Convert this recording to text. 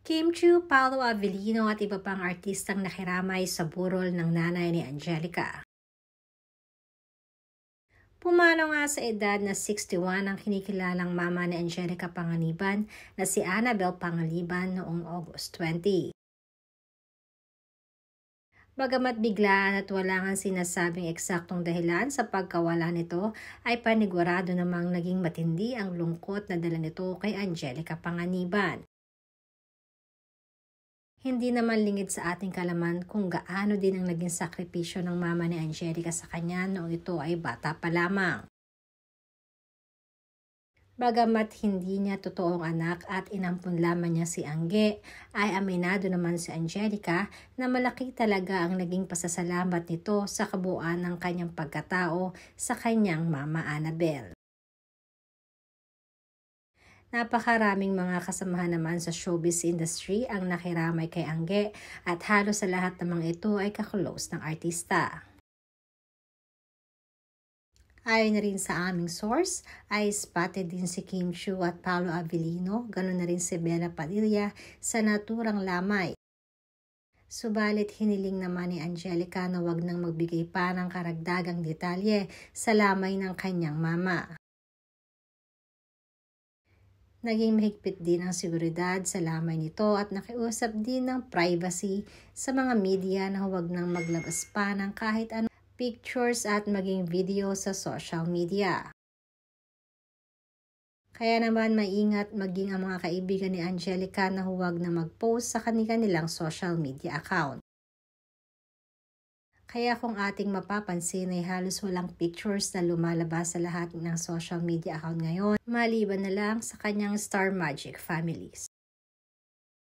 Kim Chiu, Paolo Avellino at iba pang artistang nakiramay sa burol ng nanay ni Angelica. Pumanaw nga sa edad na 61 ang kinikilalang mama ni Angelica Panganiban na si Annabel Panganiban noong August 20. Bagamat biglaan at wala nga sinasabing eksaktong dahilan sa pagkawala nito, ay panigurado namang naging matindi ang lungkot na dala nito kay Angelica Panganiban. Hindi naman lingid sa ating kalaman kung gaano din ang naging sakripisyo ng mama ni Angelica sa kanya noong ito ay bata pa lamang. Bagamat hindi niya totoong anak at inampun lamang niya si Angge, ay aminado naman si Angelica na malaki talaga ang naging pasasalamat nito sa kabuuan ng kanyang pagkatao sa kanyang mama Annabel. Napakaraming mga kasamahan naman sa showbiz industry ang nakiramay kay Angge at halos sa lahat namang ito ay kaklose ng artista. Ayon na rin sa aming source, ay spotted din si Kim Chiu at Paolo Avellino, ganoon na rin si Bella Padilla sa naturang lamay. Subalit hiniling naman ni Angelica na wag nang magbigay pa ng karagdagang detalye sa lamay ng kanyang mama. Naging mahigpit din ang seguridad sa lamay nito at nakiusap din ng privacy sa mga media na huwag nang maglabas pa ng kahit anong pictures at maging video sa social media. Kaya naman maingat maging ang mga kaibigan ni Angelica na huwag na mag-post sa kanilang social media account. Kaya kung ating mapapansin ay halos walang pictures na lumalabas sa lahat ng social media account ngayon, maliban na lang sa kanyang Star Magic families.